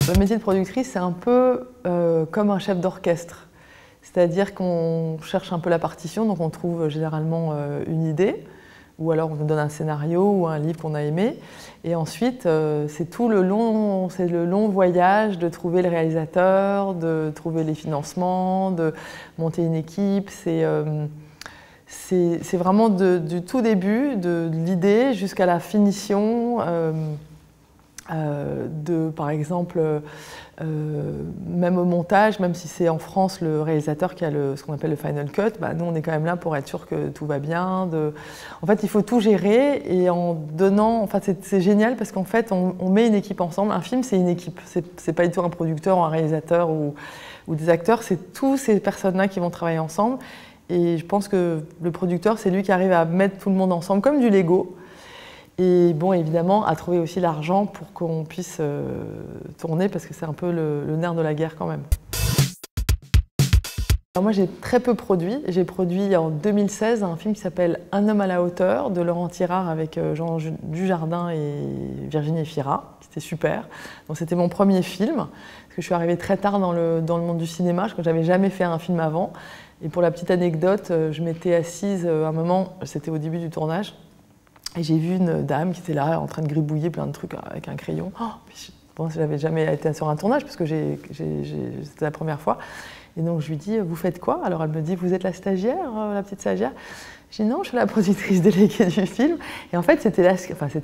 Le métier de productrice, c'est un peu comme un chef d'orchestre. C'est-à-dire qu'on cherche un peu la partition, donc on trouve généralement une idée, ou alors on nous donne un scénario ou un livre qu'on a aimé. Et ensuite, c'est le long voyage de trouver le réalisateur, de trouver les financements, de monter une équipe. C'est vraiment du tout début, de l'idée jusqu'à la finition. Par exemple, même au montage, même si c'est en France le réalisateur qui a ce qu'on appelle le final cut, bah, nous on est quand même là pour être sûr que tout va bien. En fait, il faut tout gérer et en donnant, enfin, c'est génial parce qu'en fait on met une équipe ensemble. Un film, c'est une équipe, c'est pas du tout un producteur ou un réalisateur ou des acteurs, c'est tous ces personnes-là qui vont travailler ensemble. Et je pense que le producteur, c'est lui qui arrive à mettre tout le monde ensemble comme du Lego. Et bon, évidemment, à trouver aussi l'argent pour qu'on puisse tourner, parce que c'est un peu le nerf de la guerre quand même. Alors moi, j'ai très peu produit. J'ai produit en 2016 un film qui s'appelle Un homme à la hauteur de Laurent Tirard avec Jean Dujardin et Virginie Efira. C'était super. Donc c'était mon premier film, parce que je suis arrivée très tard dans le monde du cinéma. Je crois que j'avais jamais fait un film avant. Et pour la petite anecdote, je m'étais assise à un moment, c'était au début du tournage, et j'ai vu une dame qui était là en train de gribouiller plein de trucs avec un crayon. Bon, je n'avais jamais été sur un tournage parce que c'était la première fois. Et donc je lui dis, vous faites quoi? Alors elle me dit, vous êtes la stagiaire, la petite stagiaire? Je dis non, je suis la productrice déléguée du film. Et en fait, c'était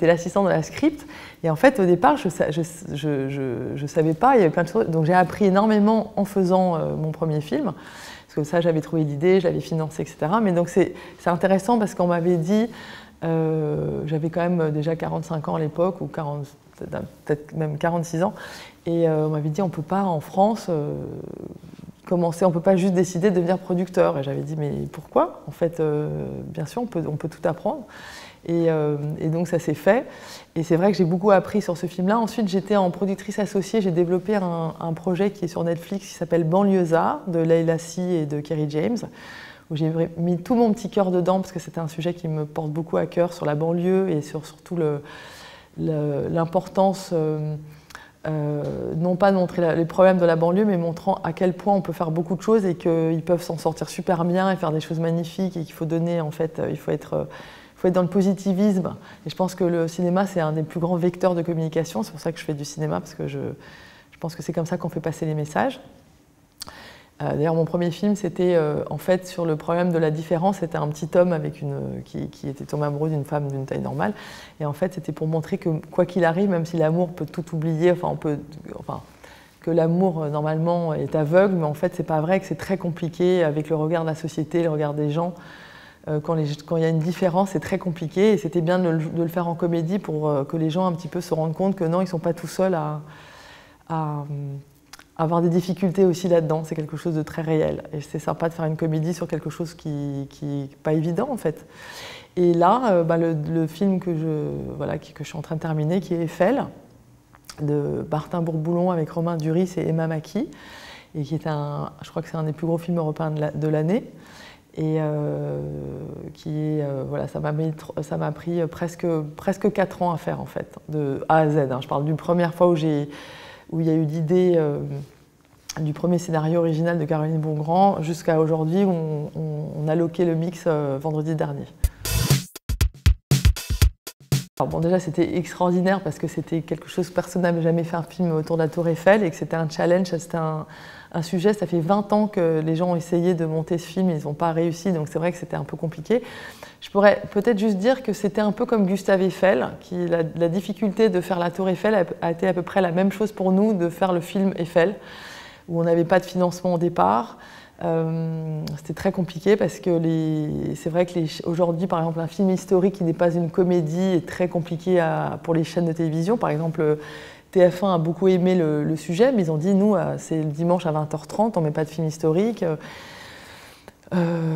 l'assistant de la script. Et en fait, au départ, je savais pas, il y avait plein de choses. Donc j'ai appris énormément en faisant mon premier film. Parce que ça, j'avais trouvé l'idée, je l'avais financé, etc. Mais donc c'est intéressant parce qu'on m'avait dit, j'avais quand même déjà 45 ans à l'époque, ou peut-être même 46 ans, et on m'avait dit on ne peut pas en France commencer, on ne peut pas juste décider de devenir producteur. Et j'avais dit mais pourquoi? En fait, bien sûr, on peut tout apprendre. Et donc ça s'est fait. Et c'est vrai que j'ai beaucoup appris sur ce film-là. Ensuite, j'étais en productrice associée, j'ai développé un projet qui est sur Netflix qui s'appelle Banlieusard, de Leila Si et de Kerry James, où j'ai mis tout mon petit cœur dedans, parce que c'était un sujet qui me porte beaucoup à cœur sur la banlieue et sur surtout l'importance, non pas de montrer les problèmes de la banlieue, mais montrant à quel point on peut faire beaucoup de choses et qu'ils peuvent s'en sortir super bien et faire des choses magnifiques, et qu'il faut donner, en fait, il faut être dans le positivisme. Et je pense que le cinéma, c'est un des plus grands vecteurs de communication. C'est pour ça que je fais du cinéma, parce que je pense que c'est comme ça qu'on fait passer les messages. D'ailleurs, mon premier film, c'était en fait sur le problème de la différence. C'était un petit homme qui était tombé amoureux d'une femme d'une taille normale. Et en fait, c'était pour montrer que quoi qu'il arrive, même si l'amour peut tout oublier, que l'amour normalement est aveugle, mais en fait, c'est pas vrai, que c'est très compliqué avec le regard de la société, le regard des gens. Quand il y a une différence, c'est très compliqué. Et c'était bien de le faire en comédie pour que les gens un petit peu se rendent compte que non, ils sont pas tout seuls à avoir des difficultés aussi là-dedans. C'est quelque chose de très réel. Et c'est sympa de faire une comédie sur quelque chose qui n'est pas évident, en fait. Et là, le film que je suis en train de terminer, qui est Eiffel, de Martin Bourboulon avec Romain Duris et Emma Mackey, et qui est je crois que c'est un des plus gros films européens de l'année. Et ça m'a pris presque 4 ans à faire, en fait, de A à Z. Je parle d'une première fois où il y a eu l'idée du premier scénario original de Caroline Bongrand jusqu'à aujourd'hui où on a loqué le mix vendredi dernier. Alors bon, déjà, c'était extraordinaire parce que c'était quelque chose que personne n'avait jamais fait un film autour de la Tour Eiffel et que c'était un challenge, c'était un sujet. Ça fait 20 ans que les gens ont essayé de monter ce film et ils n'ont pas réussi, donc c'est vrai que c'était un peu compliqué. Je pourrais peut-être juste dire que c'était un peu comme Gustave Eiffel, la difficulté de faire la Tour Eiffel a été à peu près la même chose pour nous de faire le film Eiffel, où on n'avait pas de financement au départ. C'était très compliqué parce que c'est vrai qu'aujourd'hui, par exemple, un film historique qui n'est pas une comédie est très compliqué pour les chaînes de télévision. Par exemple, TF1 a beaucoup aimé le sujet, mais ils ont dit, nous, c'est le dimanche à 20h30, on ne met pas de film historique.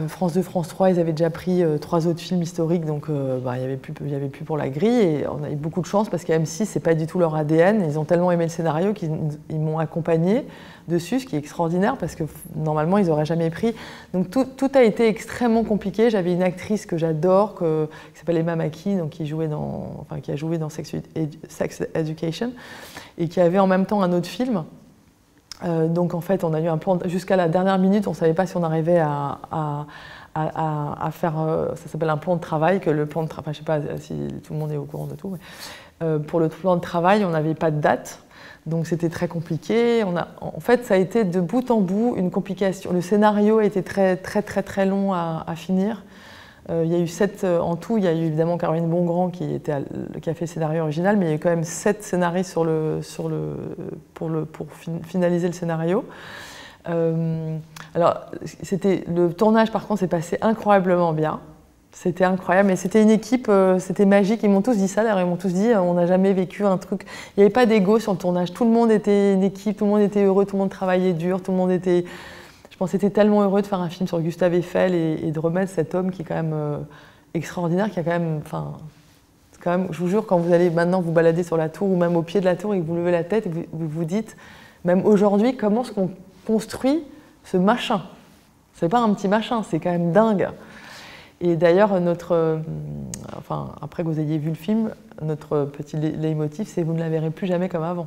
France 2, France 3, ils avaient déjà pris 3 autres films historiques, donc il n'y avait plus pour la grille. Et on a eu beaucoup de chance parce qu'à M6, c'est pas du tout leur ADN. Ils ont tellement aimé le scénario qu'ils m'ont accompagné dessus, ce qui est extraordinaire parce que normalement, ils n'auraient jamais pris. Donc tout a été extrêmement compliqué. J'avais une actrice que j'adore, qui s'appelle Emma Mackey, donc qui a joué dans Sex Education, et qui avait en même temps un autre film. Donc en fait, on a eu un plan jusqu'à la dernière minute, on ne savait pas si on arrivait à faire, ça s'appelle un plan de travail, que le plan de travail, je ne sais pas si tout le monde est au courant de tout, mais pour le plan de travail, on n'avait pas de date, donc c'était très compliqué. En fait, ça a été de bout en bout une complication. Le scénario a été très long à finir. Il y a eu 7 en tout, il y a eu évidemment Caroline Bongrand qui a fait le scénario original, mais il y a eu quand même 7 scénaristes pour finaliser le scénario. Alors, le tournage par contre s'est passé incroyablement bien. C'était incroyable, mais c'était une équipe, c'était magique. Ils m'ont tous dit ça, d'ailleurs, ils m'ont tous dit on n'a jamais vécu un truc. Il n'y avait pas d'ego sur le tournage, tout le monde était une équipe, tout le monde était heureux, tout le monde travaillait dur, tout le monde était... Je pense que c'était tellement heureux de faire un film sur Gustave Eiffel et de remettre cet homme qui est quand même extraordinaire, qui a quand même, je vous jure, quand vous allez maintenant vous balader sur la tour ou même au pied de la tour et que vous levez la tête et que vous vous dites, même aujourd'hui, comment est-ce qu'on construit ce machin? C'est pas un petit machin, c'est quand même dingue. Et d'ailleurs, après que vous ayez vu le film, notre petit leitmotiv, c'est vous ne la verrez plus jamais comme avant.